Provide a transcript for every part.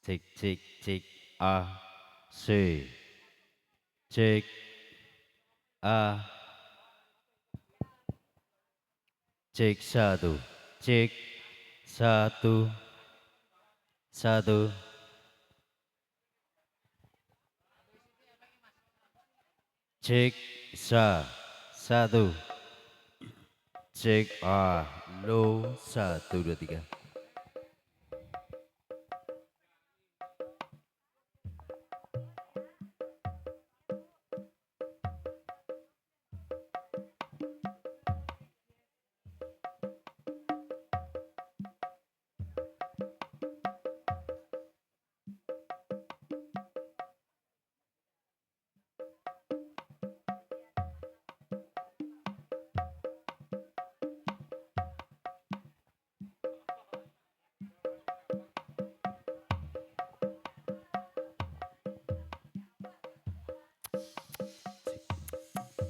Cek cek cek A C cek A cek cek satu satu cek satu cek lo 1 2 3.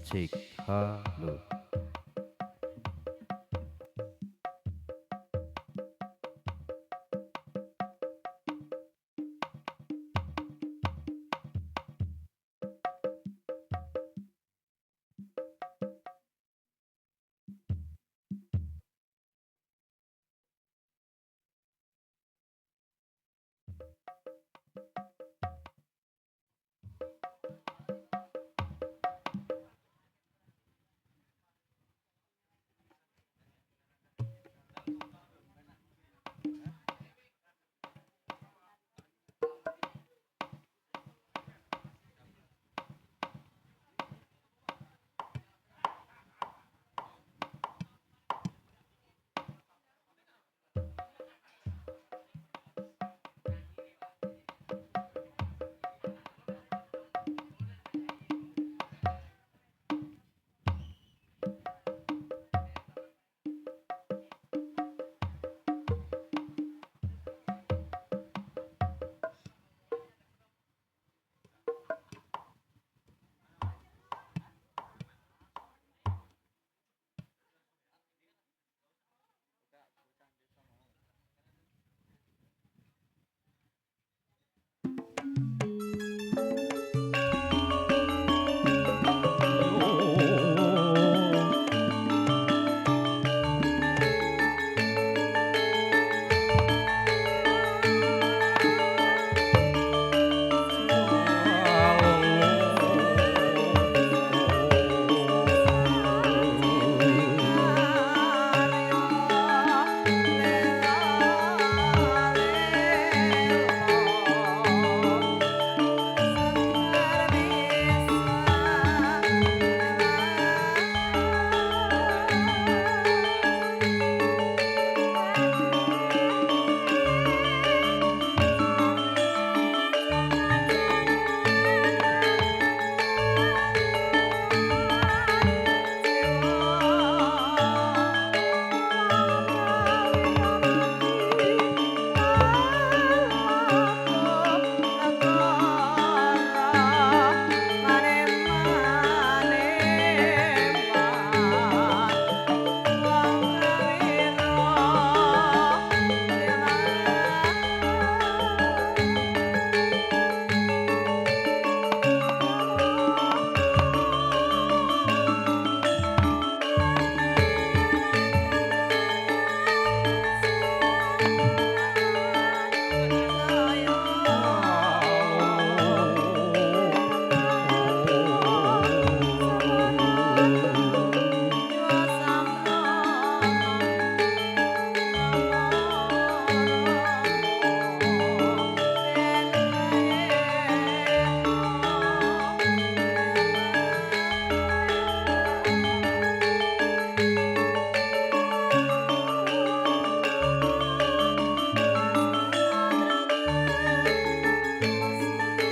Cek halo.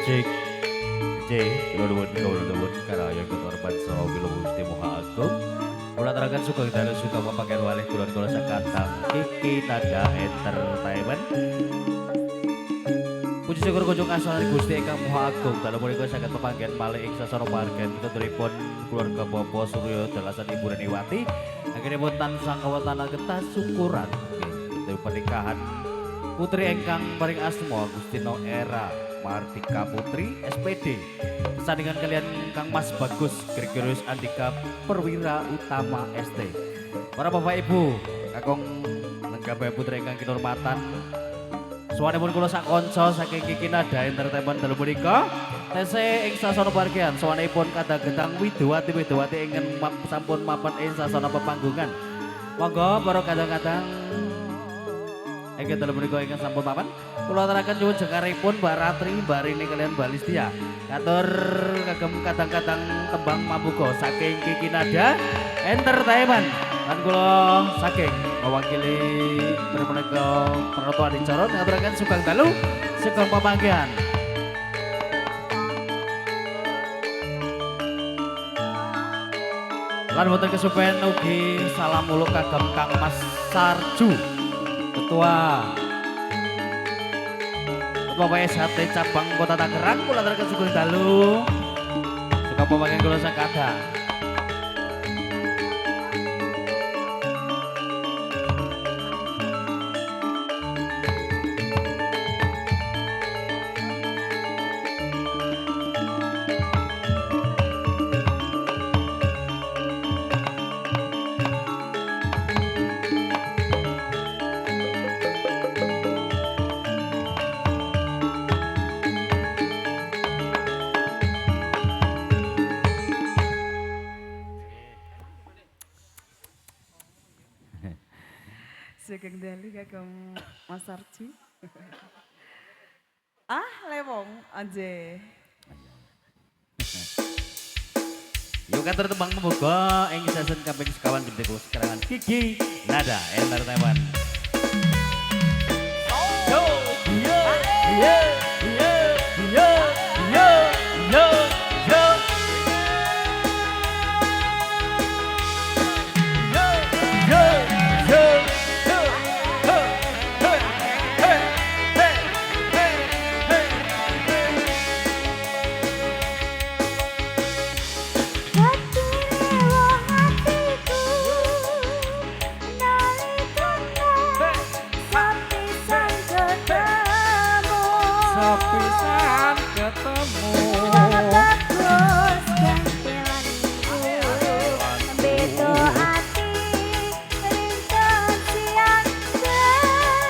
Cek C kula nuwun karaya ketorban saha kula Gusti Maha Agung. Kula aturaken sugeng dalu suka papaken walih kula sakatang Kiki Nada Entertainment. Puji syukur kunjung asmanipun Gusti Ingkang Maha Agung. Dalu punika saged pepanggen malih ing sasana margen putripun keluarga Bapak Suryo Dalasan Ibu Reniwati. Akhiripun tansah kawontenan getah syukuran nggih pernikahan Putri engkang paring asma Agustino Era Martika Putri SPD. Sandingan kalian Kang Mas Bagus Gregorius Andika Perwira Utama ST. Para Bapak Ibu, kakung lenggabe putri engkang kinurmatan. Suwanipun kula sak kanca saking Kiki Nada Entertainment dalu punika. Tese ing sasana parkian suwanipun kadang-gedang Widowati ingin sampun mapan ing sasana pepanggungan. Monggo para kadang-kadang Eke dalam menika ingkang sampun papan kula aturaken nyuwun jekaripun Mbak Ratri, Mbak Rini kalian Mbak Listia. Katur kagem kadang-kadang tembang mabuka saking Kiki Nada Entertainment. Lan kula saking mewakili menika Pranoto Adicara ngaturaken sugeng dalu sugeng pamanggihan. Lan wonten kesupen ugi salam muluk kagem Kang Mas Sarju. Ketua PSHT cabang Kota Tangerang kula aturaken sugeng dalu. Suka pamanggihan kula sakada. Sugeng dalu kagem Mas Arju. Ah, lewong anje. Yuk katur tembang membuka ing season kaping sekawan gede kula sekerangan Kiki Nada Entertainment. Yo yo yo yo yo yo yo yo Sepisan ketemu bagus gantilanku beda ati rinten siang dalu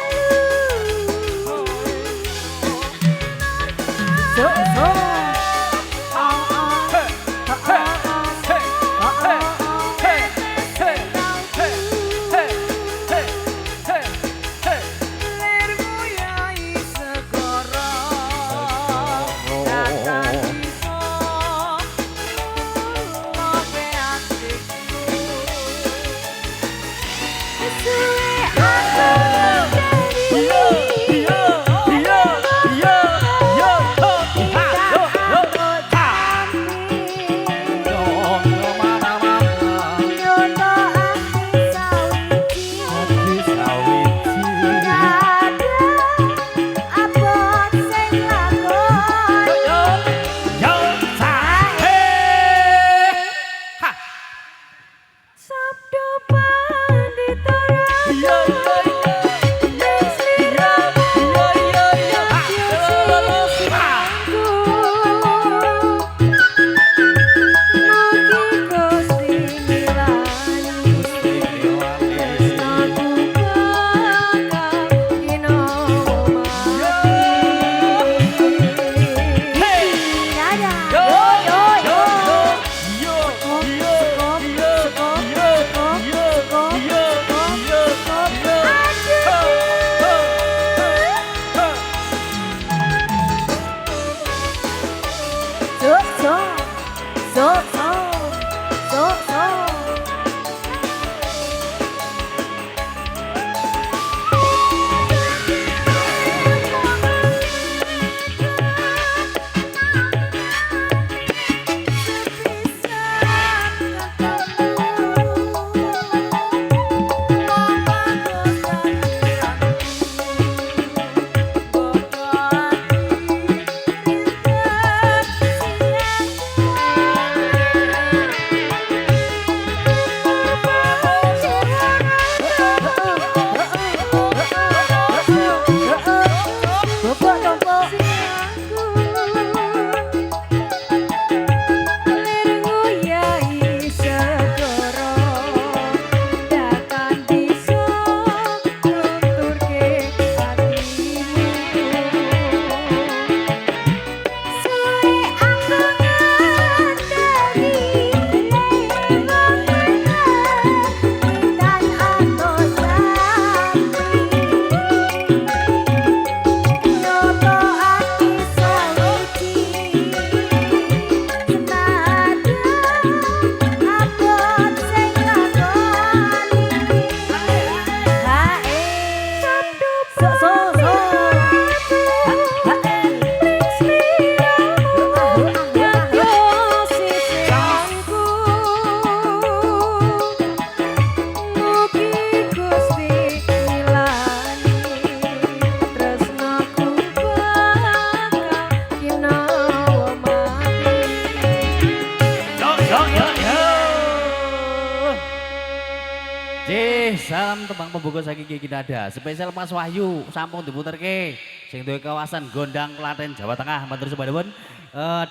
Salam tembang pembuka saking Kiki Nada. Spesial Mas Wahyu sampun diputerke sing duwe kawasan Gondang Klaten Jawa Tengah. Matur suwun.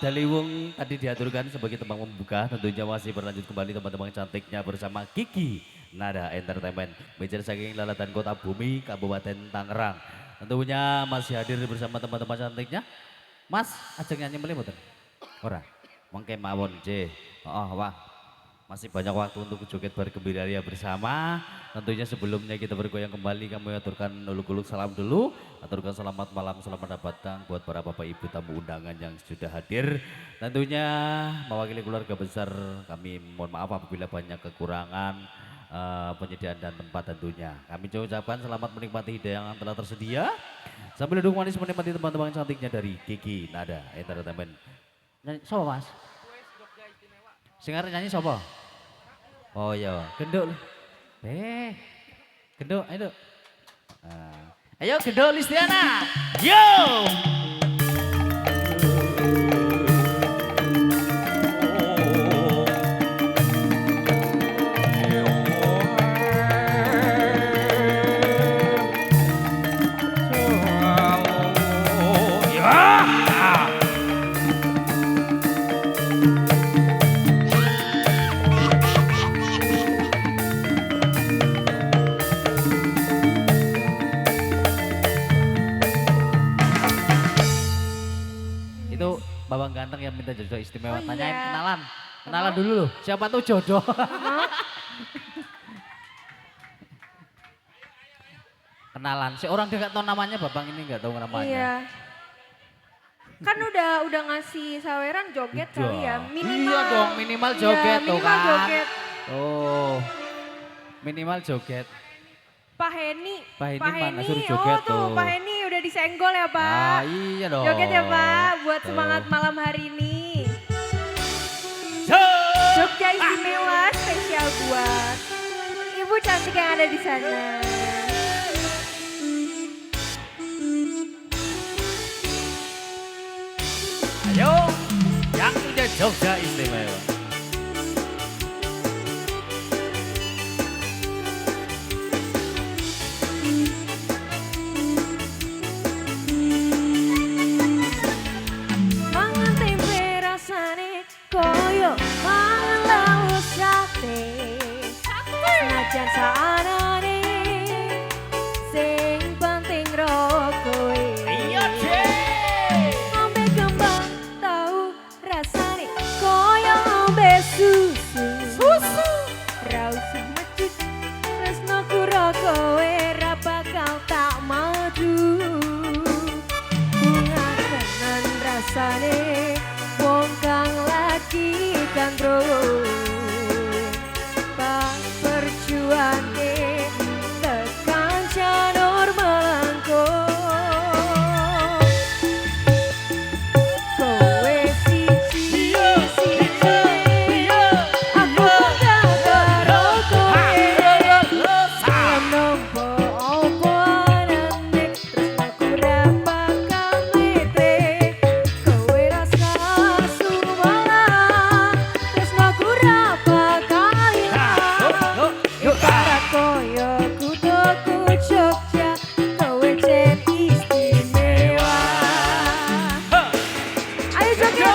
Daliwung tadi diaturkan sebagai tembang pembuka, tentunya masih berlanjut kembali teman-teman cantiknya bersama Kiki Nada Entertainment. Bicara saking Lalatan Kota Bumi, Kabupaten Tangerang. Tentunya masih hadir bersama teman-teman cantiknya. Mas, ajeng nyanyi mulai mboten? Ora. Mengke mawon, J. Wah. Masih banyak waktu untuk joget bergembira bersama. Tentunya sebelumnya kita bergoyang kembali, kami aturkan uluk-uluk salam dulu. Aturkan selamat malam, selamat datang buat para bapak ibu tamu undangan yang sudah hadir. Tentunya mewakili keluarga besar kami mohon maaf apabila banyak kekurangan penyediaan dan tempat tentunya. Kami ucapkan selamat menikmati hidangan yang telah tersedia. Sambil duduk manis menikmati teman-teman cantiknya dari Kiki Nada Entertainment. Nyanyi, siapa mas? Sing arep nyanyi sapa? Oh iya, genduk. Genduk, ayo. Ayo genduk Listiana. Yo! Itu Babang Ganteng yang minta jodoh istimewa. Oh, Tanyain iya. kenalan dulu loh. Siapa tuh jodoh? Kenalan. Si orang dia nggak tahu namanya, Babang ini nggak tahu namanya. Iya. Kan udah ngasih saweran joget kali ya. Minimal. Iya dong, minimal joget tuh minimal kan. joget. Oh, minimal joget. Pak Heni. Pak Heni mana suruh joget tuh. tuh. Pak Heni udah disenggol ya Pak. Ah iya dong. Joget ya Pak, buat Tuh. semangat malam hari ini. So- Jogja istimewa spesial buat ibu cantik yang ada di sana. Ayo, yang punya Jogja istimewa. Mangan tempe rasane koyo mangan lauk sate. Senajan saanane sing penting rokoe. Iya deh. Ngombe kembang tahu rasane koyo ngombe susu. Ra usah mecut tresnoku rokoe ra bakal tak madu. Bunga kanan rasane wong kang lagi gandro. Bang perjuange tekan janur melangko. Kowe siji aku gak karo kowe. Salam nompo opo anane tresnaku ra bakal metre. Kowe rasa sumalah tresnaku ra bakal ilang. Ibarat koyo kutoku Jogja, kowe jen istimewa. Ayo Jogja,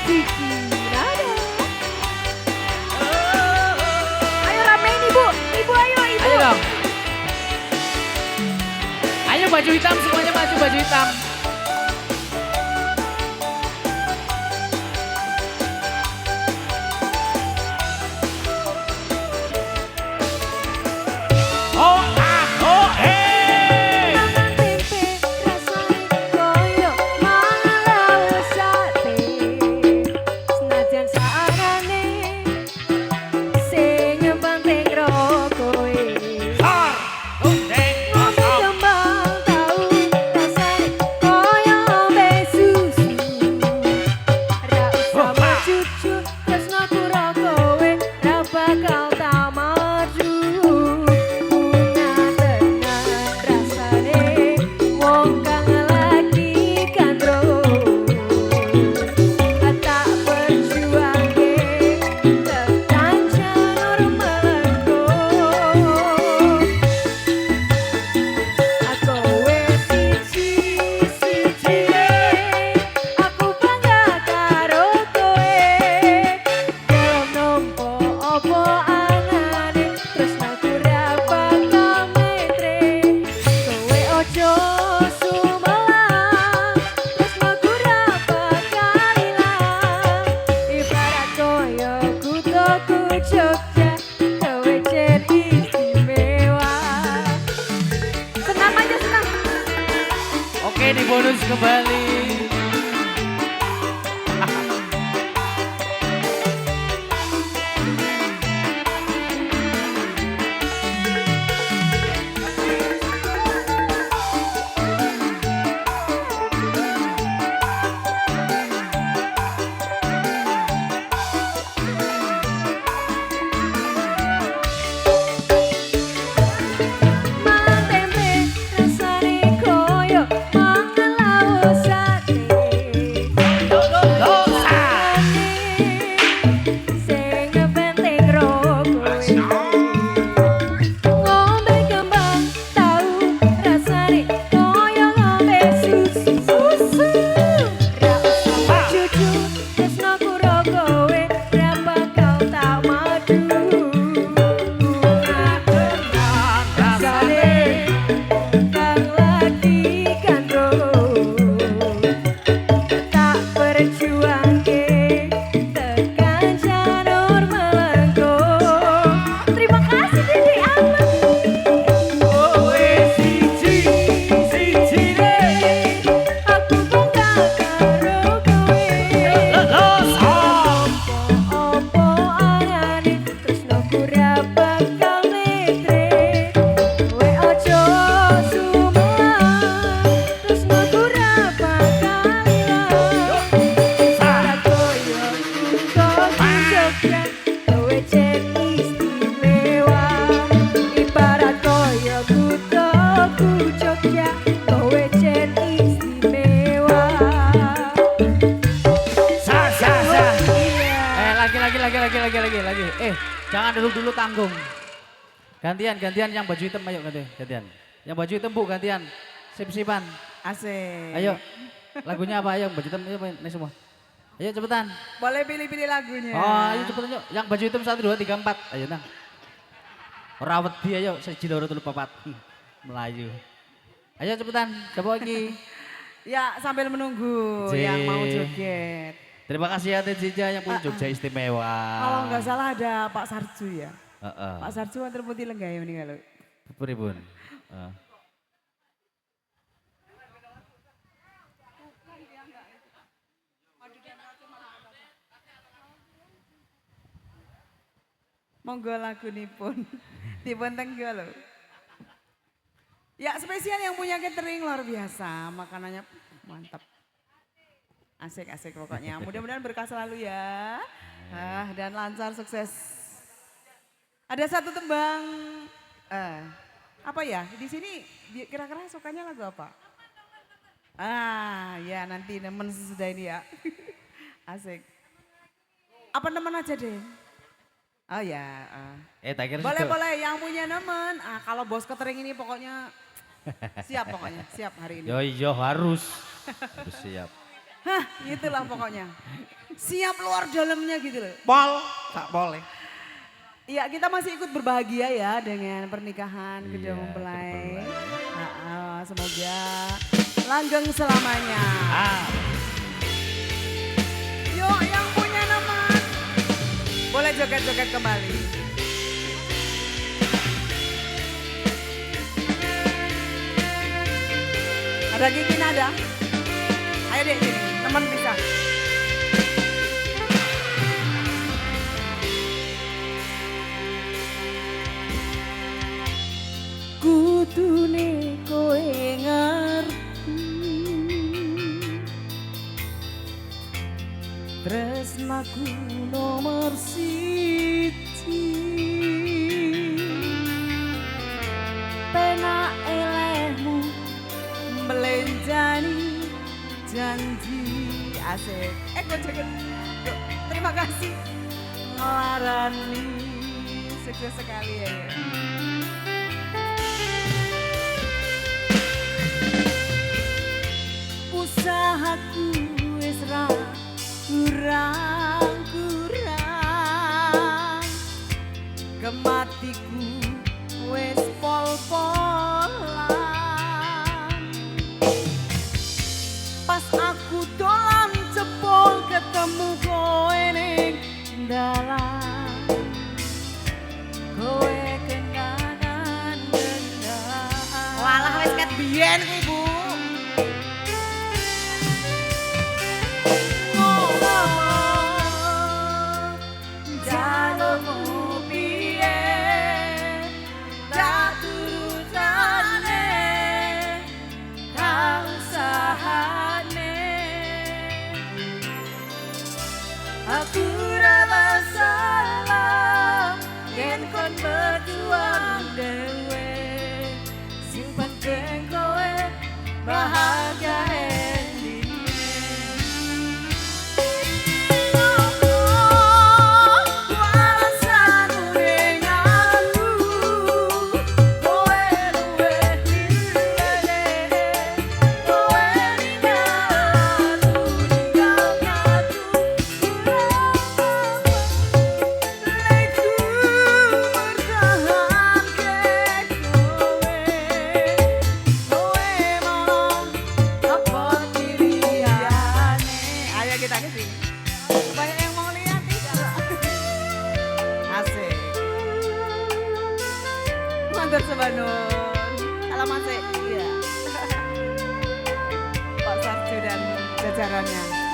Kiki Nada. Ayo ramein ibu, ibu ayo ibu. Ayo dong. Ayo baju hitam semuanya maju baju hitam. Oh ah oh hey. Mangan tempe rasane koyo mangan lauk sate. Senajan saarane sing penting rokoe. Ngombe kembang tahu rasane kembali. Lagi. Jangan dulu tanggung. Gantian yang baju hitam ayo gantian. Yang baju hitam Bu gantian. Sip-sipan. Asik. Ayo. Lagunya apa ayo baju hitam ayo nih semua. Ayo cepetan. Boleh pilih-pilih lagunya. Oh, ayo cepetan yuk. Yang baju hitam 1 2 3 4. Ayo nang. Ora wedi ayo 1 2 3 4. Melayu. Ayo cepetan. Coba lagi. Ya sambil menunggu yang mau joget. Terima kasih ya Teh Jija yang punya Jogja istimewa. Kalau nggak salah ada Pak Sarju ya. Pak Sarju antar putih lenggaya ini kalau. Pripun? Monggo lagu nipun. Dipun tenggo lho. Ya spesial yang punya catering luar biasa. Makanannya mantap. Asik pokoknya. Mudah-mudahan berkah selalu ya. Dan lancar sukses. Ada satu tembang. Apa ya? Di sini kira-kira sukanya lagu apa? Ya nanti nemen sesudah ini ya. Asik. Apa nemen aja deh? Oh ya. Tak kira boleh yang punya nemen. Kalau bos catering ini pokoknya siap hari ini. Yo harus siap. Hah, itulah pokoknya. Siap luar dalamnya gitu loh. Tak boleh. Iya, kita masih ikut berbahagia ya dengan pernikahan kedua Iya, mempelai. Semoga langgeng selamanya. Yuk, yang punya nama. Boleh joget-joget kembali. Ada Kiki Nada. Ayo deh sini, teman bisa. Kudune kowe ngerti tresnaku nomor siji penak elehmu melenjani janji asik. Kok joget. Terima kasih. Ngelarani sukses sekali ya. Usahaku wis ra kurang kematiku wis pol-polan pas aku dolan jebol ketemu kowe ning dalan kowe kenangan gendaan walah wis ket biyen kuwi Bu. Aku rasa salah yen kon berjuang dewe sing penting kowe bahagia kita ke sini. Banyak yang mau lihat tidak? Asik. Mantur sebanun. Alamat saya. Iya. Pak Sarju dan jajarannya.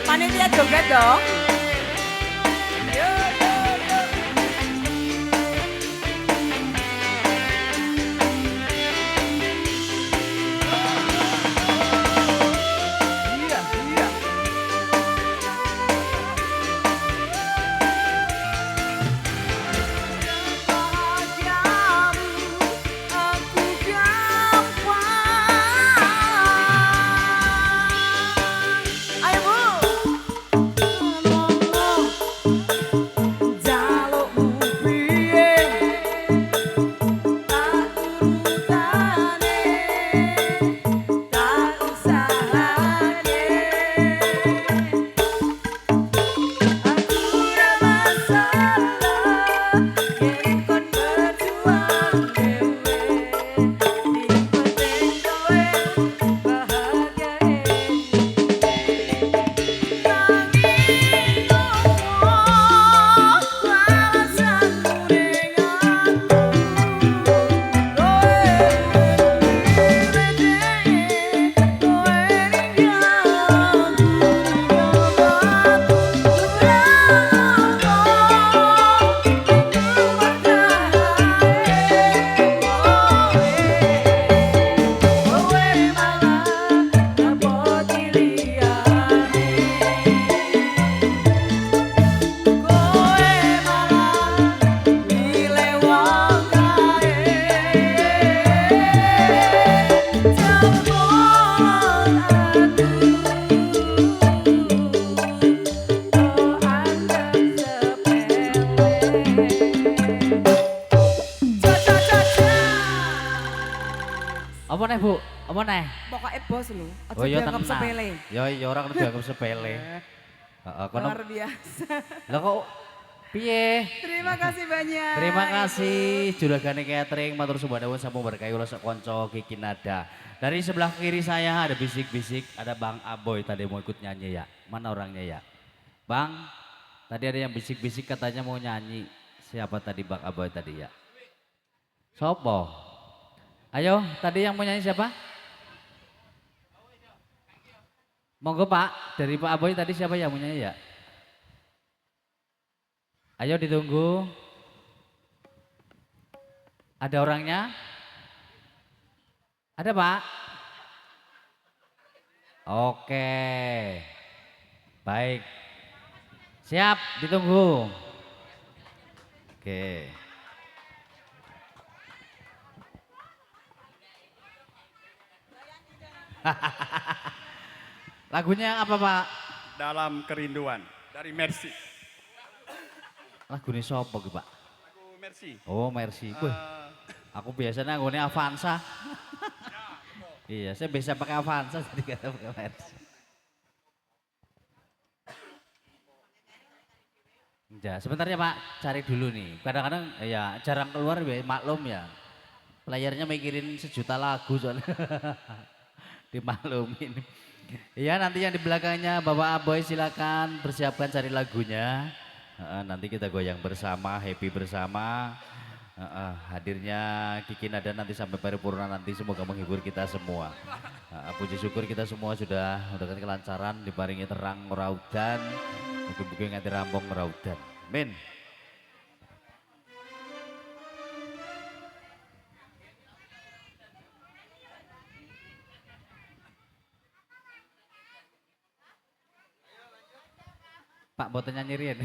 Panitia joget dong. Iya, iya. Aku gampang. Ayo Bu. Apa nih Bu? Apa nih? Pokoknya bos lu, aja Oh iya dianggap tenang. sepele. Ya orang udah dianggap sepele. Heeh, kono. Luar biasa. Lah kok piye? Terima kasih banyak. Terima kasih Juragane Catering matur sumbang dawuh sampun berkahi kula sekonco Kiki Nada. Dari sebelah kiri saya ada bisik-bisik, ada Bang Aboy tadi mau ikut nyanyi ya. Mana orangnya ya? Bang, tadi ada yang bisik-bisik katanya mau nyanyi. Siapa tadi Bang Aboy tadi ya? Sopo? Ayo, tadi yang mau nyanyi siapa? Monggo Pak, dari Pak Aboy tadi siapa yang punya ya? Ayo ditunggu. Ada orangnya? Ada Pak? Oke. Baik. Siap, ditunggu. Oke. Lagunya apa Pak? Dalam Kerinduan dari Mercy. Lagunya sopo ki Pak? Lagu Mercy. Oh Mercy. Wih, aku biasanya nggone Avanza. Iya, saya bisa pakai Avanza jadi kata pakai Mercy. Ya, sebentar ya Pak, cari dulu nih. Kadang-kadang ya jarang keluar ya, maklum ya. Playernya mikirin sejuta lagu soalnya. Dimaklumin. Iya nanti yang di belakangnya Bapak Aboy silakan persiapkan cari lagunya. Nanti kita goyang bersama, happy bersama. Hadirnya Kiki Nada nanti sampai paripurna nanti semoga menghibur kita semua. Puji syukur kita semua sudah mendapatkan kelancaran, dibaringi terang raudan, mungkin-mungkin nganti rampung raudan. Amin. Pak boten nyanyi riyen.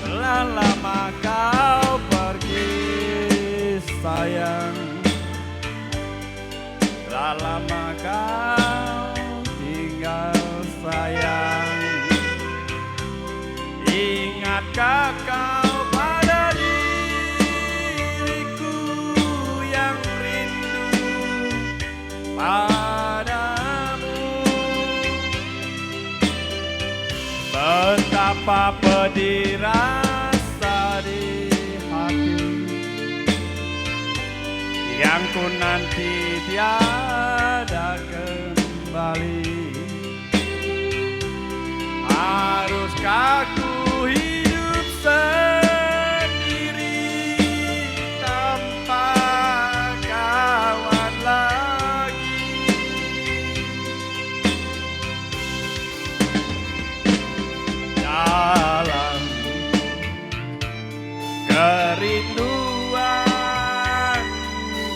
Telah lama kau pergi sayang, telah lama kau tinggal sayang. Ingatkah kau pada diriku yang rindu padamu? Betapa pedih rasa di hati yang ku nanti tiada kembali. Haruskah ku hidup sendiri tanpa kawan lagi? Dalam kerinduan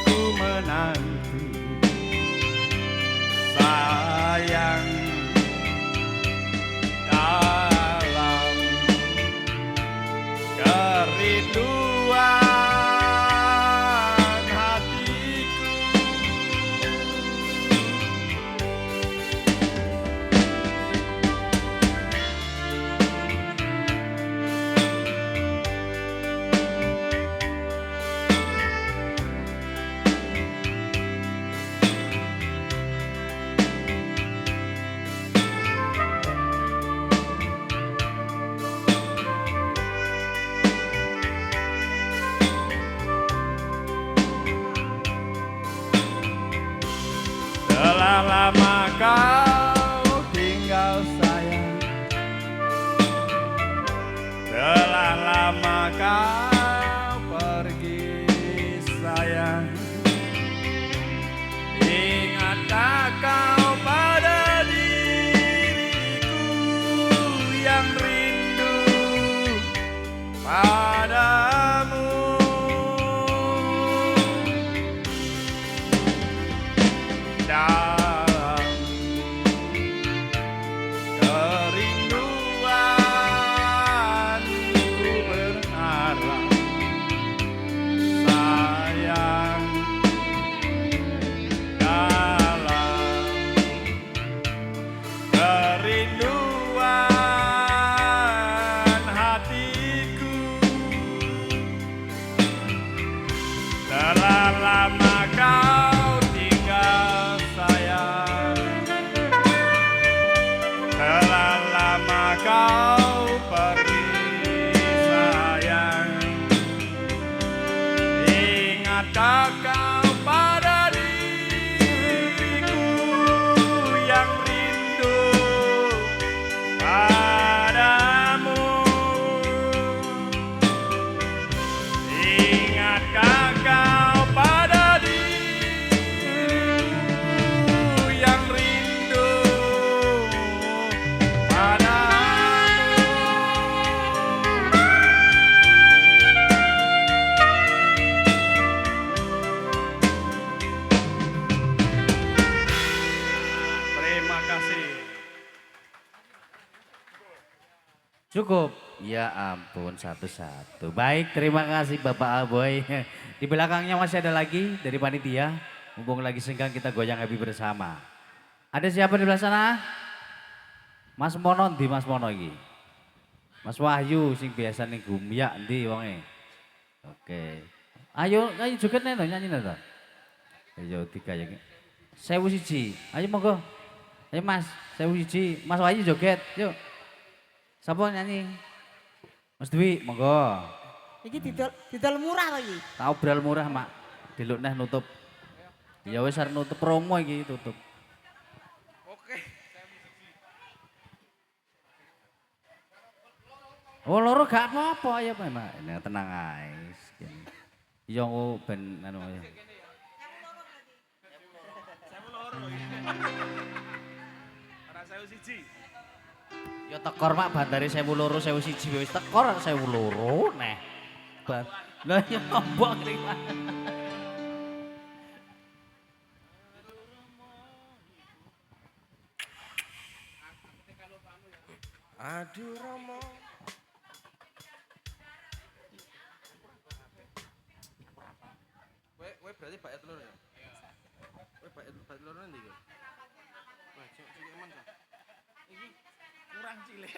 ku menanti sayang. Dalam kerinduan hatiku, telah lama kau tinggal sayang, telah lama kau pergi sayang. selama kau tinggal sayang, telah lama kau pergi sayang. Ingatkah kau pada diriku yang rindu padamu? Ingatkah kau pada diriku yang rindu padamu? Terima kasih. Cukup. Ya ampun, satu-satu. Baik, terima kasih Bapak Aboy. Di belakangnya masih ada lagi dari panitia. Mumpung lagi senggang kita goyang happy bersama. Ada siapa di belah sana? Mas Mono ndi Mas Mono iki? Mas Wahyu sing biasa ning Gumyak ndi wonge? Oke. Ayo joget nih nyanyi nih to. Ayo tiga ya. 1001. Ayo monggo. Ayo Mas, 1001. Mas Wahyu joget. Yuk. Siapa nyanyi? Mas Dwi, monggo. Iki didol murah lagi. Tahu bral murah, Mak. Delok neh nutup. Ya wis arep nutup promo iki tutup. Oke. Oh, loro gak apa-apa ya, Pak. Mak. Tenang ae. Ya ben anu ya. Ora 1001. Ya tekor Mak bandare 1002 1001 wis tekor 1002 neh. Lah ya mbok ngriwak. Aduh Romo. Kowe berarti Pak telur ya? Kowe Pak telur nanti ya? Wah, cilik eman kan. Iki kurang cilik.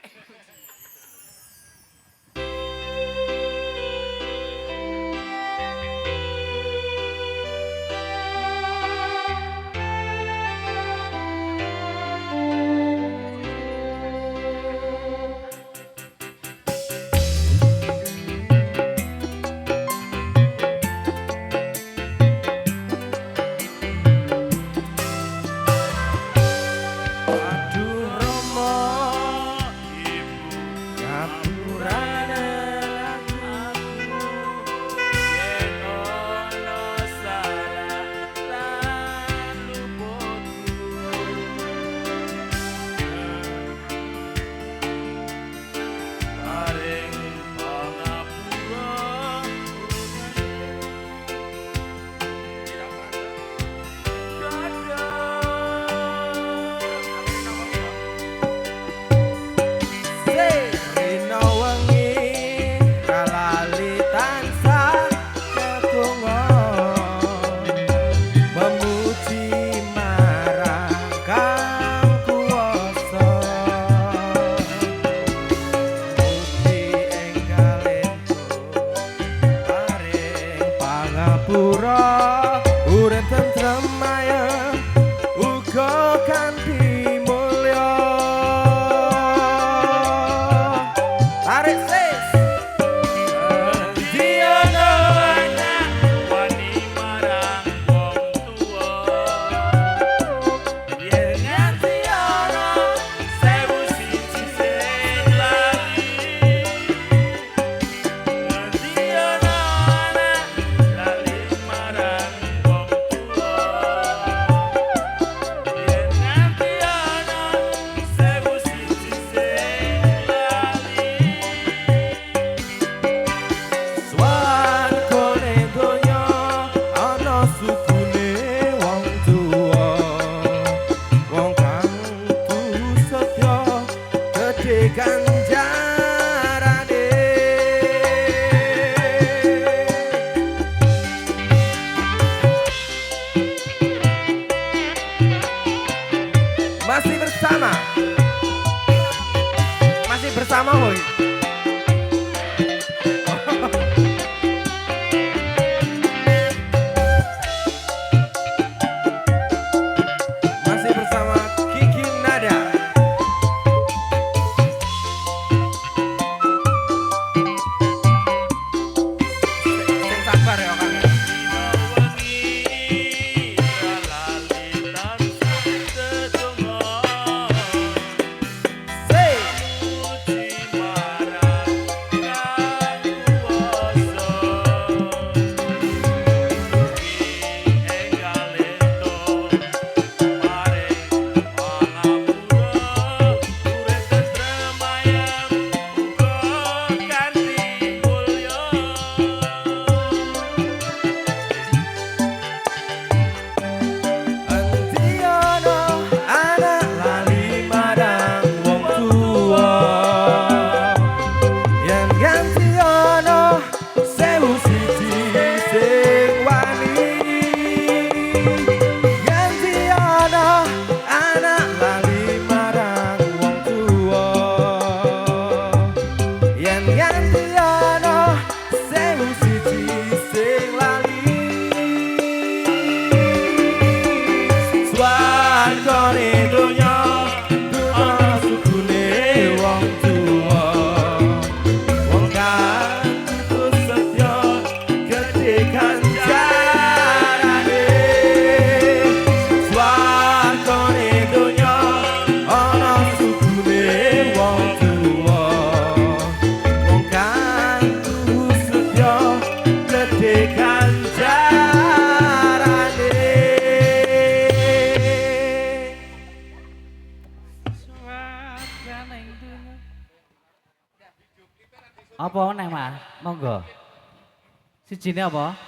Aduh Romo, Ibu ngapurane aku. yen ono salah lan luputku. Paring pangapura. Rina wengi kalali tansah ketungo memuji marang Kang Kuwasa. Mugi enggal entuk paring pangapura urip tentrem ayem uga kanthi mulya. Tarik sis. Diono anak wani marang wong tuwa. Yen nganti ana 1001 sing lali. Diono anak lali marang wong tuwa. Yen nganti ana 1001 sing lali. Swarga ning donya ana sukune wong tuwa. Wong kang tuhu setya gedhe ganjarane. Masih bersama. Masih bersama woi. Swargane donya ana sukune wong tuwa. Wong kang terus setya gedhe ganjarane. Swargane donya ana sukune wong tuwa. Wong kang terus setya gedhe ganjarane. Swargane donya. Apa neng Mas? Monggo. Sijine apa?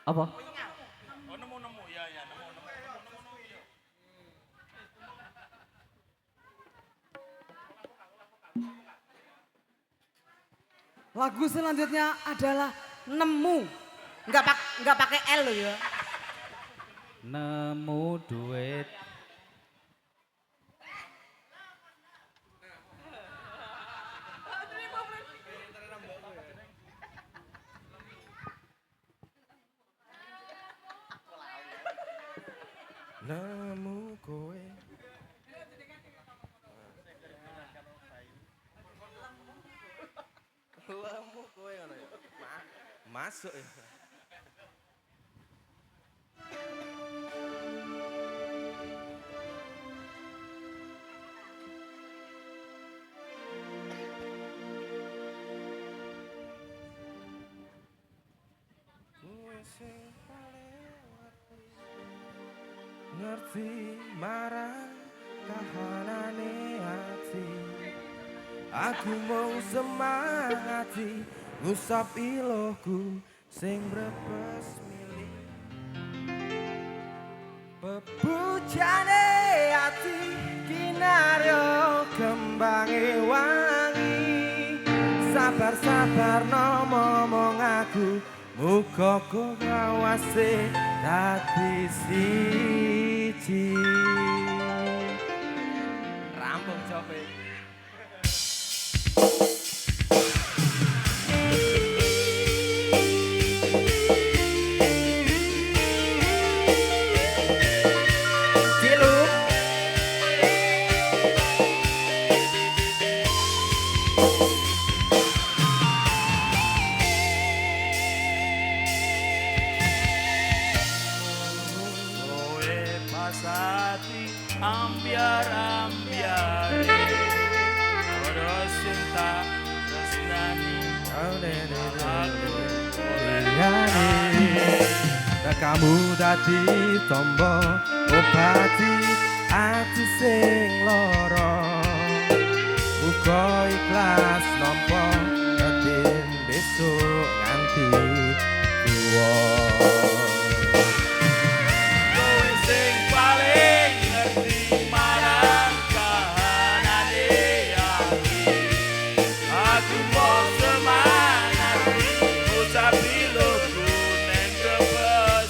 Apa? Oh nemu ya nemu. Lagu selanjutnya adalah Nemu. Enggak pakai L loh ya. Nemu duit. Nemu kowe. Nemu kowe ngono ya. Masuk ya. Kowe sing paling ngerti marang kahanane ati. Aku mau semangati ngusap ilohku sing brepes milih. Pepujane ati kinaryo kembange wangi. Sabar-sabar no momong aku muga kok ngawase dadi siji. Rampung cope. Kowe pasati ambiar-ambiar ora sing tak tresnani aku Kamu dadi tombo obati ati sing lara. Muga ikhlas nampa ngetin besok nganti tuwa. kowe sing paling ngerti marang kahanane ati. Aku mau semangati ucap iloku neng kebes.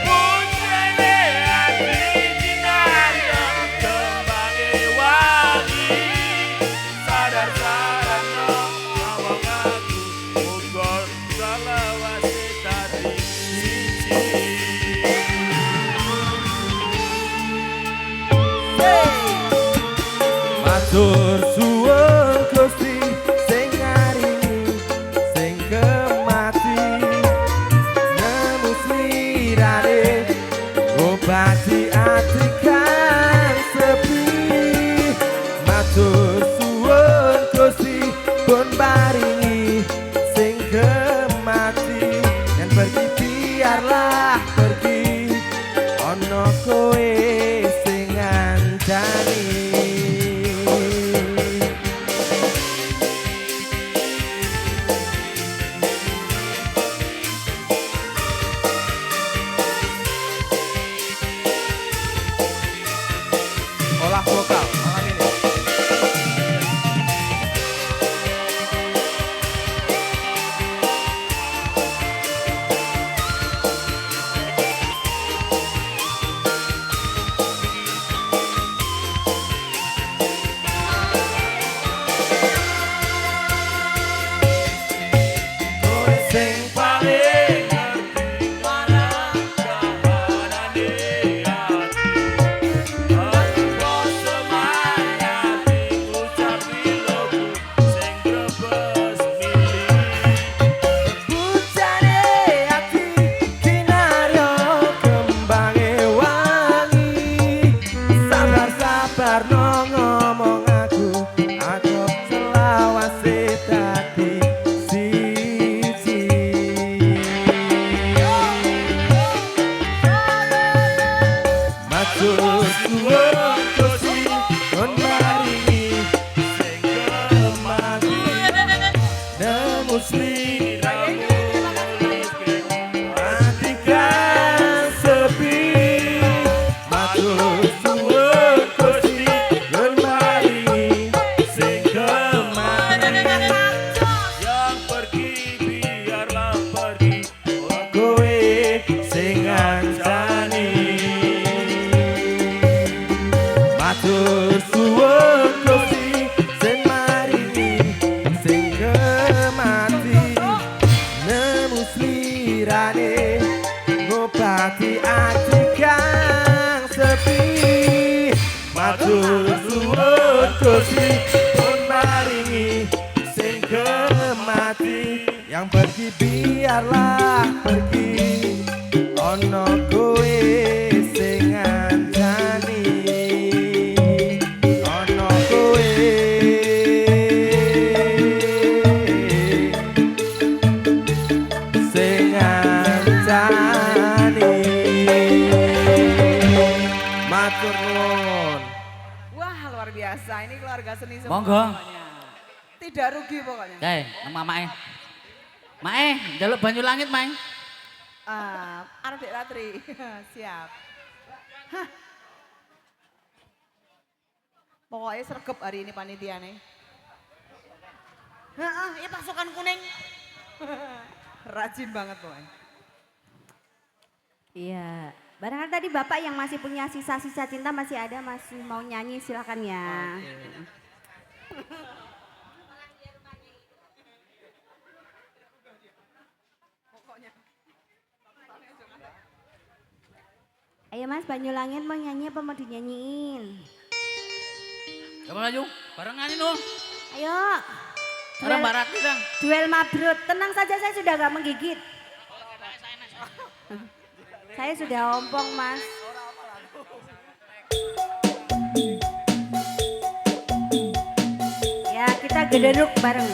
Puncene ati kinarya kembange wangi. Sadar-sadar no ngomong aku muga selawase dadi siji. Matur suwun Gusti sing ngaringi sing kemati. Nemu slirane obati ati kang sepi. Matur suwun Gusti pun baringi sing kemati. Yang pergi biarlah pergi ono kowe sing ngancani. biarlah pergi ono kowe sing ngancani ono kowe sing ngancani matur nuwun. Wah luar biasa, ini keluarga seni semua. Monggo. pokoknya. Tidak rugi pokoknya. Kae, nama Mae. Mae, jaluk banyu langit, Mae. Arep Dek Ratri, siap. Hah. Pokoknya sergap hari ini panitia nih. Ya pasukan kuning. Rajin banget pokoknya. Iya. Barangkali tadi Bapak yang masih punya sisa-sisa cinta masih ada, masih mau nyanyi silakan ya. Ayo Mas, Banyu Langit mau nyanyi apa mau dinyanyiin? Coba maju, bareng nyanyi dong. Ayo. Bareng barat kita. Duel mabrut, tenang saja saya sudah gak menggigit. Saya sudah ompong Mas. Ya kita gederuk bareng.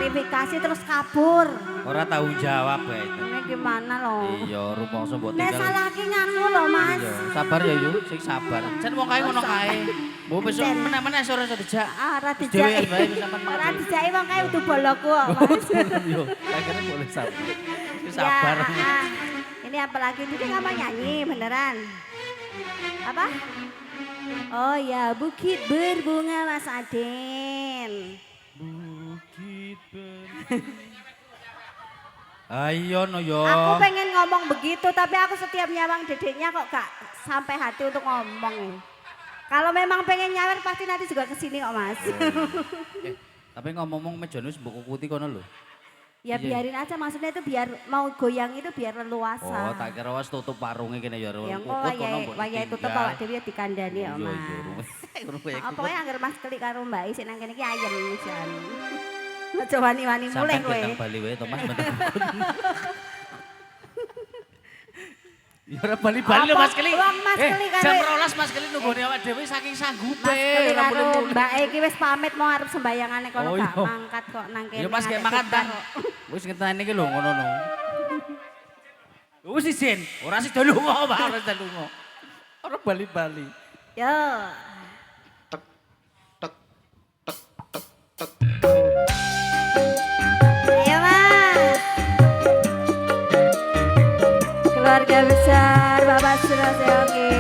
klarifikasi terus kabur. Ora tanggung jawab ya itu. Ini gimana loh? Iya, rumangsa mbok Nek tinggal. salah ki ngaku loh Mas. Iya, sabar ya yuk, sing sabar. Jan wong kae ngono kae. Mbok besok Jan. meneh-meneh sore iso dijak. Ah, ora Dewe dijaki. bae sampean. Ora dijaki wong kae udah boloku kok Mas. Yo, akhirnya boleh sabar. Wis sabar. Ya, ah. Ini apalagi itu dia ngapa nyanyi beneran? Apa? Oh ya, Bukit Berbunga Mas Aden. Ayo no yo. Aku pengen ngomong begitu, tapi aku setiap nyawang dedeknya kok gak sampai hati untuk ngomong. Kalau memang pengen nyawer pasti nanti juga kesini kok Mas. Tapi ngomong-ngomong mejane wis mbok kukuti kono lho. Ya Iya. biarin aja, maksudnya itu biar mau goyang itu biar leluasa. Oh, tak kira wis tutup parunge kene ya. Ya engko wayahe tutup awak dhewe dikandani ya Mas. Pokoknya anggar Mas Klik karo Mbak Is nang kene iki ayem jan. Aja wani-wani mulai Sampai kowe. datang Bali wae to Mas. Ya ora bali-bali lho Apa? Mas Keli. Wong Mas Keli karo- Jam 12 Mas Keli nunggone awak dhewe saking sanggupe. Mas Klik ora karo boleh Mbak iki wis pamit mau arep sembayangane kono Oh, gak iya. mangkat kok nang kene. Ya Mas kayak ngadep makan tukar ta. kok. Wis ngenteni iki lho ngono no. Wis isin, ora sida lunga, Pak, ora sida lunga. Ora bali-bali. Yo. Ayo Mas. Keluarga besar Bapak Suraseoke.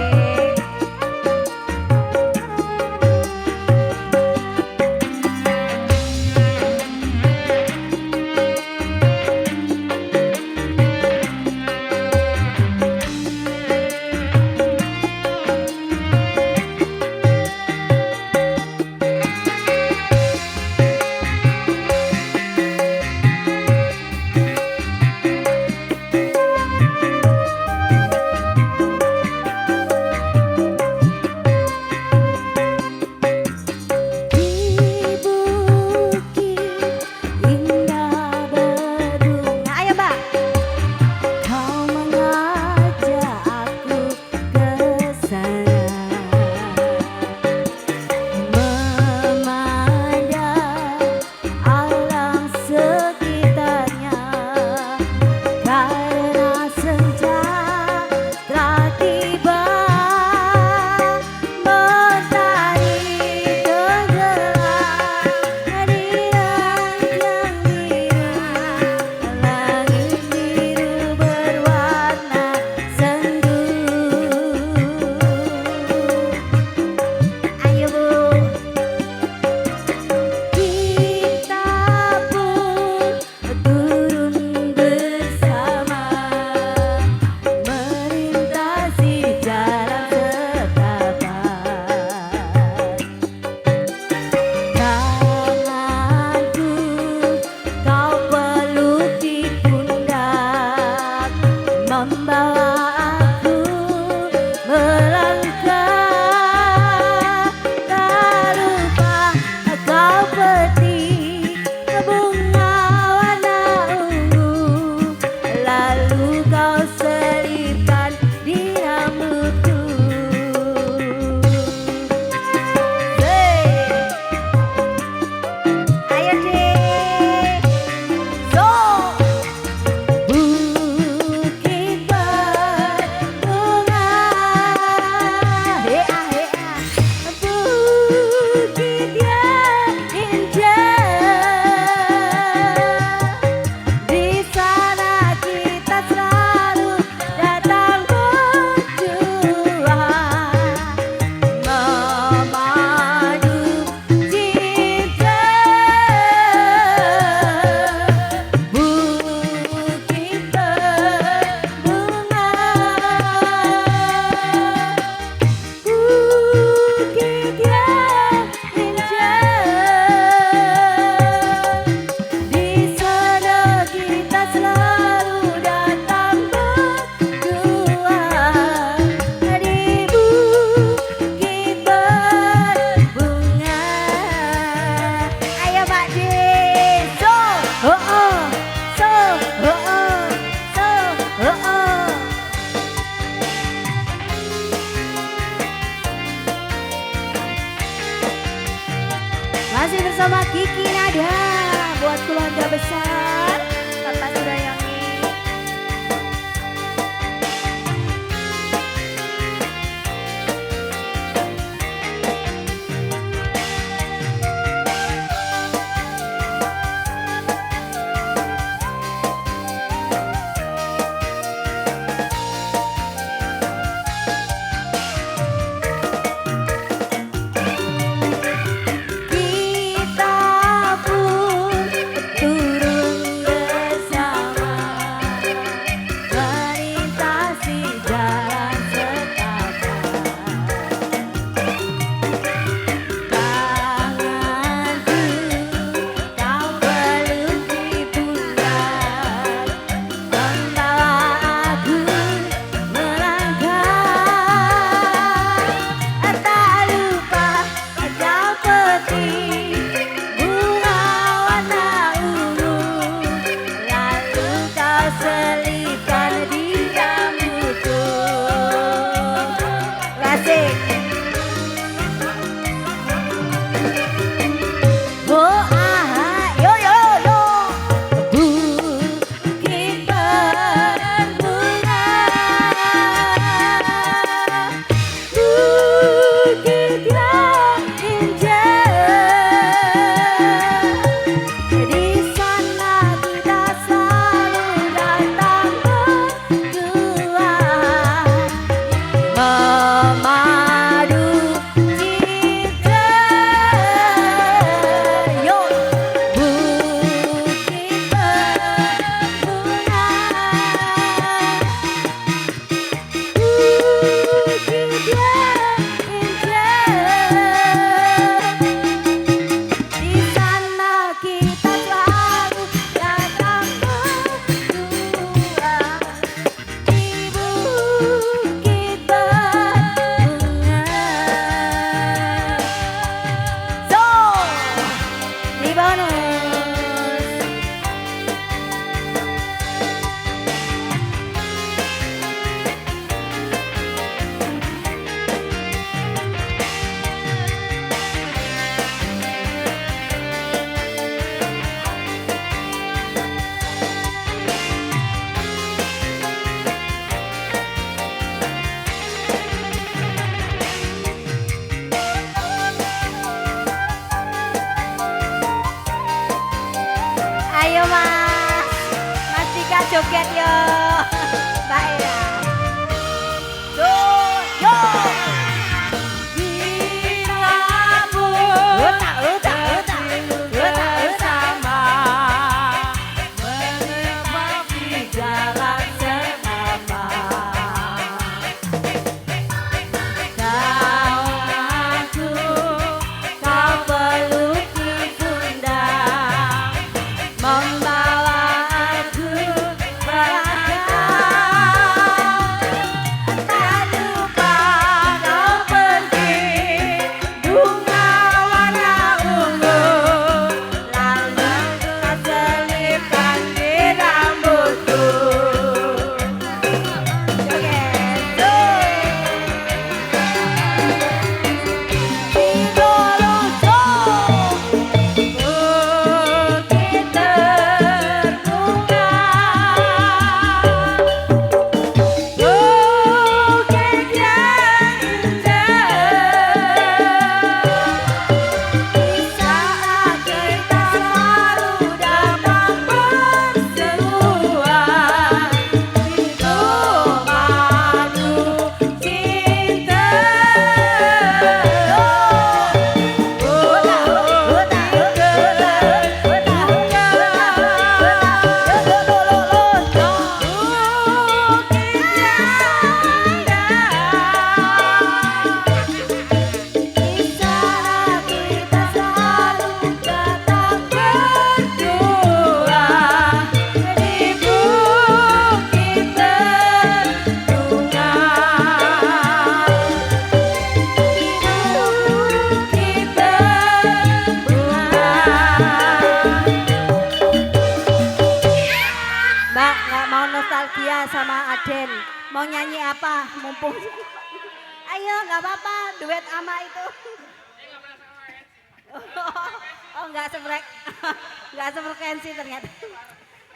Dika joget yo. Mbak Era. Yo yo. Nostalgia sama Aden. Mau nyanyi apa? Mumpung. Ayo, nggak apa-apa. Duet ama itu. Oh, nggak nggak sefrekuensi ternyata.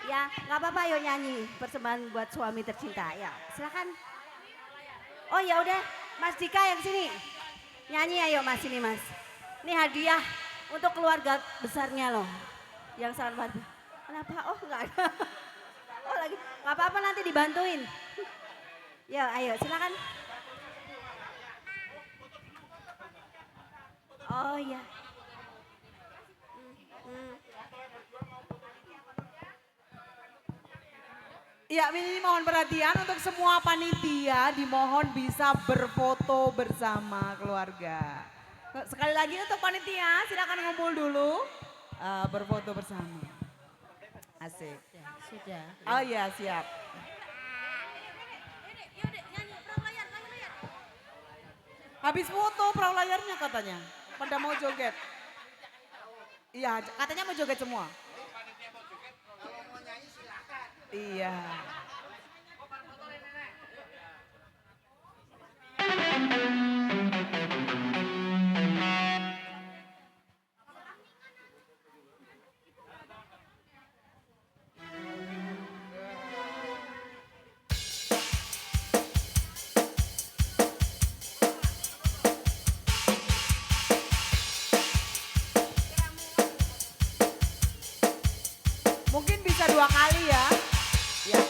Ya, nggak apa-apa. Ayo nyanyi. Persembahan buat suami tercinta. Ya, silakan. Oh ya udah, Mas Dika yang sini. Nyanyi ayo Mas ini Mas. Ini hadiah untuk keluarga besarnya loh. Yang sangat kenapa? Oh nggak ada. Oh lagi, nggak apa-apa nanti dibantuin. Ya ayo silakan. Oh iya. Ya, ini mohon perhatian untuk semua panitia, dimohon bisa berfoto bersama keluarga. Sekali lagi untuk panitia, silakan ngumpul dulu, berfoto bersama. Asik. Sudah. Oh ya, siap. Habis foto perahu layarnya katanya, pada mau joget. Iya, katanya mau joget semua. Iya. Mungkin bisa 2 kali ya. Ya.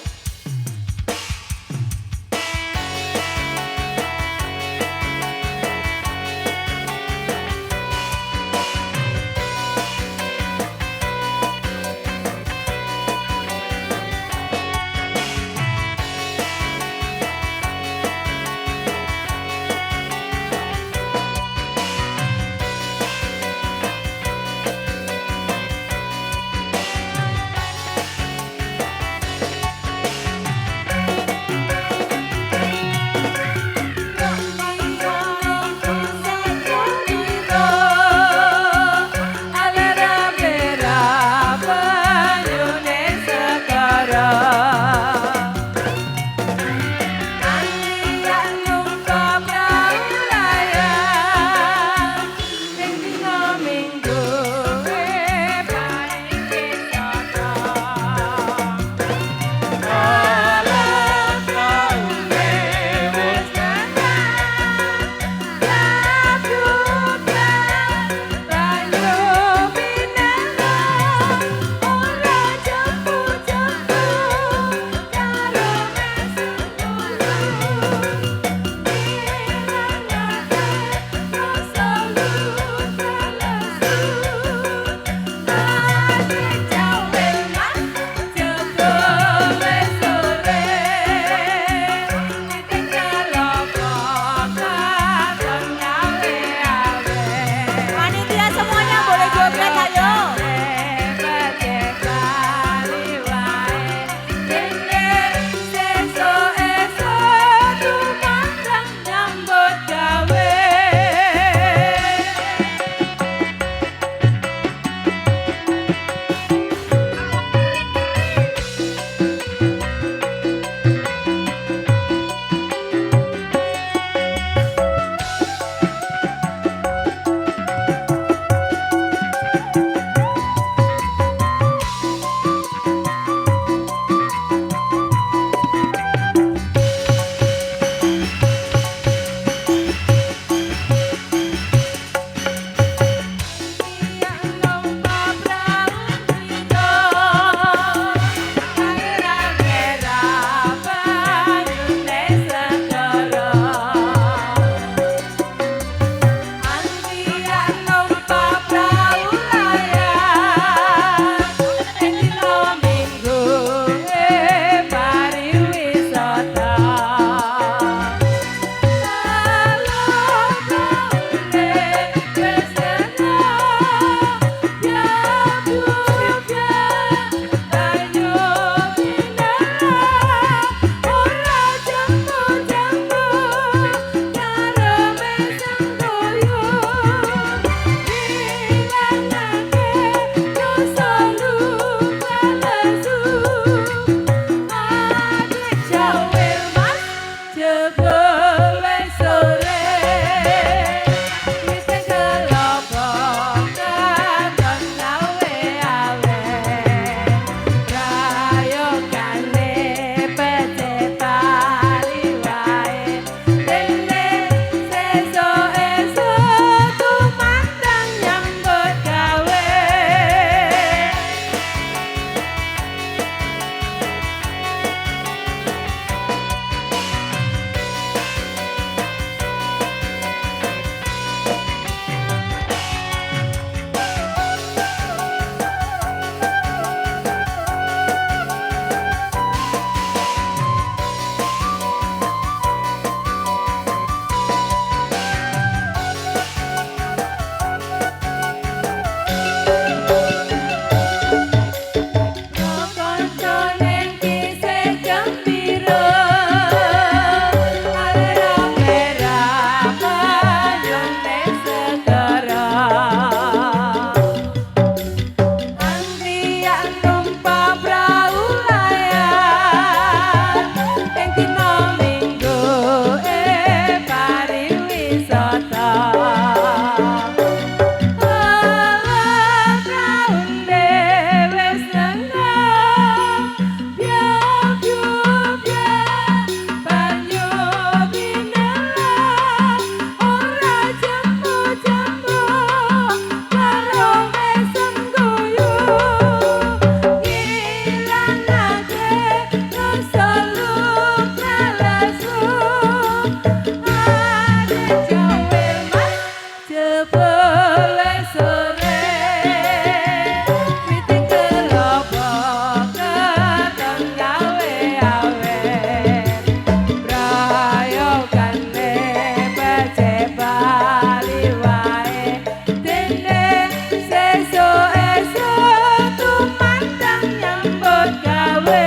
gawe.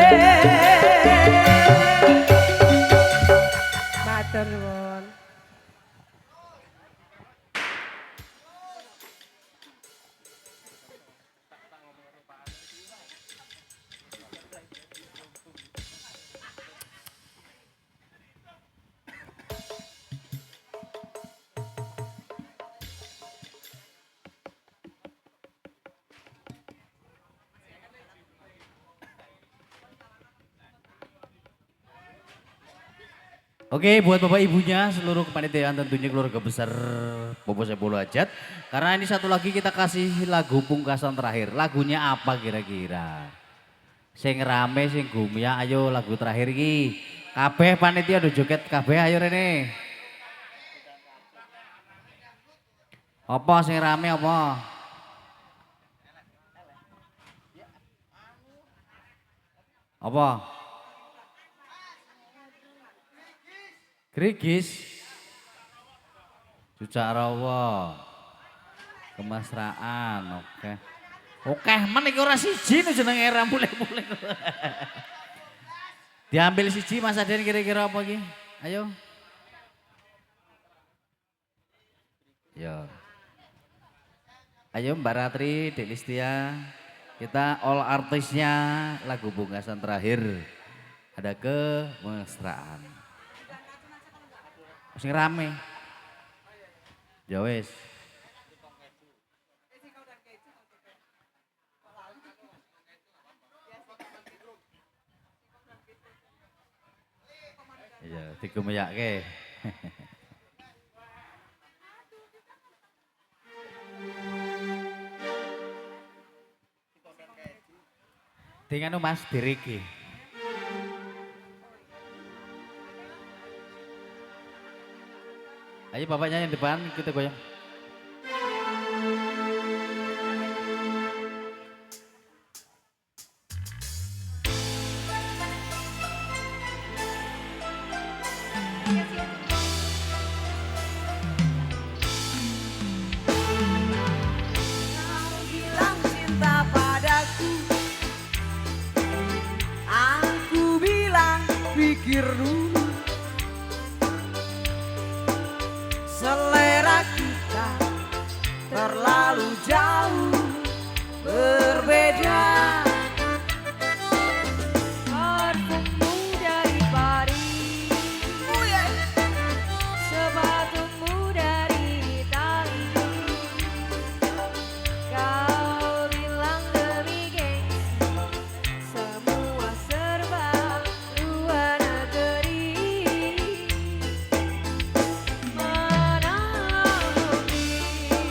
Matur nuwun. Oke, buat bapak ibunya, seluruh kepanitiaan tentunya keluarga besar Bobo Sepuluh Hajat. Karena ini satu lagi kita kasih lagu pungkasan terakhir. Lagunya apa kira-kira? Sing rame, sing gumya, ayo lagu terakhir iki. Kabeh panitia do joget kabeh, ayo Rene. Apa sing rame apa? Apa? Grigis, Cucak Rawa, Kemesraan, oke. Oke, men iki ora siji nih jenenge era mulai-mulai. Diambil siji Mas Aden kira-kira apa iki? Ayo. Ya. Ayo Mbak Ratri, Dek Listia. Kita all artisnya lagu pungkasan terakhir. Ada Kemesraan. Sing rame. Ya wis. Iya, digumeyake. Dengan Mas Diriki. Ayo bapaknya yang depan kita goyang. Kau bilang cinta padaku, aku bilang pikir dulu. Selera kita terlalu jauh berbeda. Parfummu dari Paris, sepatumu dari Itali. Kau bilang demi gengsi, semua serba luar negeri. Mana mungkin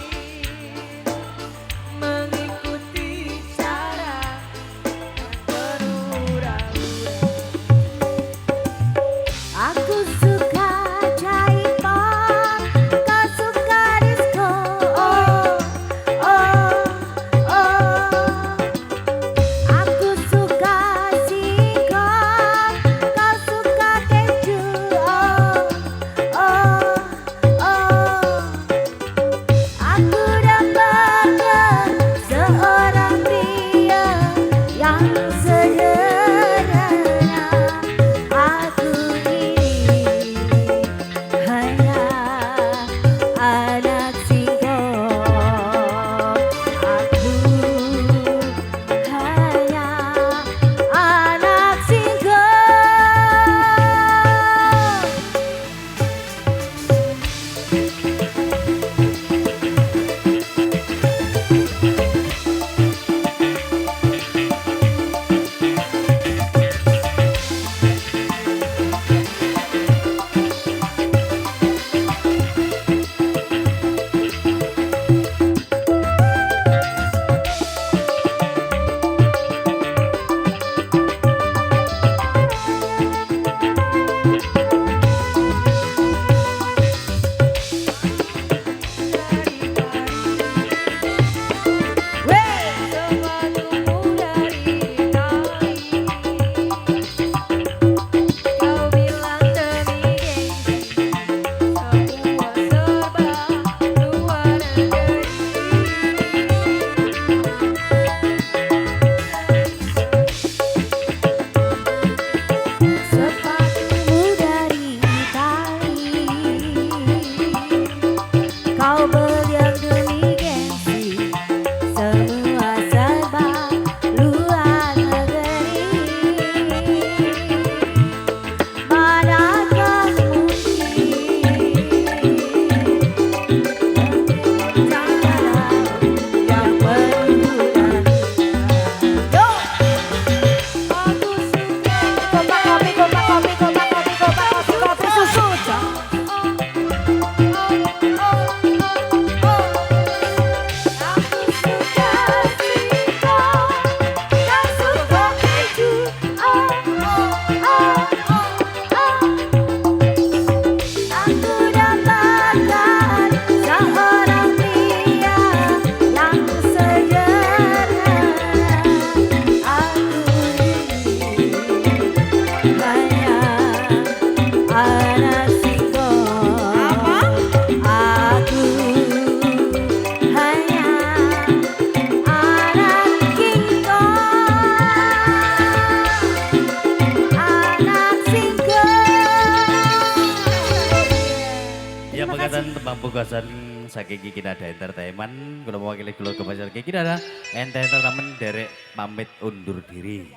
pungkasan saking Kiki Nada Entertainment, kula mewakili keluarga besar Kiki Nada Entertainment derek pamit undur diri.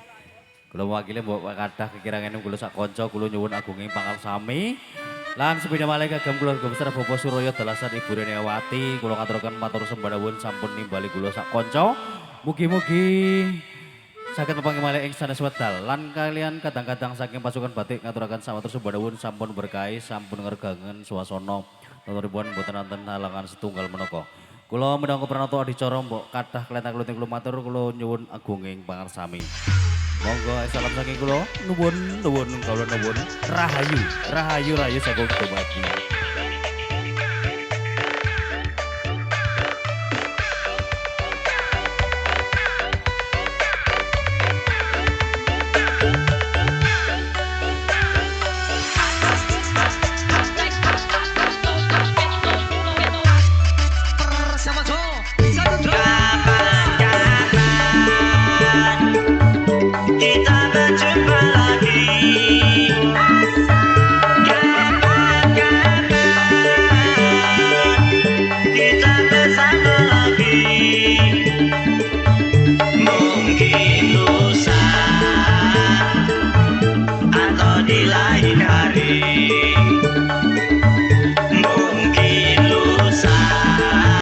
Kula mewakili mbok kathah kekirangan kula sak kanca kula nyuwun agunging pangal sami. Lan sepeda malih kagem keluarga besar Bapak Suroyo dalasan Ibu Renewati, kula ngaturaken matur sembah nuwun sampun nimbali kula sak kanca. Mugi-mugi saged mepanggi malih ing sanes wedal lan kalian kadang-kadang saking pasukan batik ngaturaken samatur sembah nuwun sampun berkahi sampun ngregangen swasana nuturipun boten wonten halangan setunggal menapa. Kula minangka pranata adicara mbok kathah kletak-kleting kula matur kula nyuwun agunging pangarsami. Monggo salam saking kula nuwun kawula nuwun rahayu saking dumadi.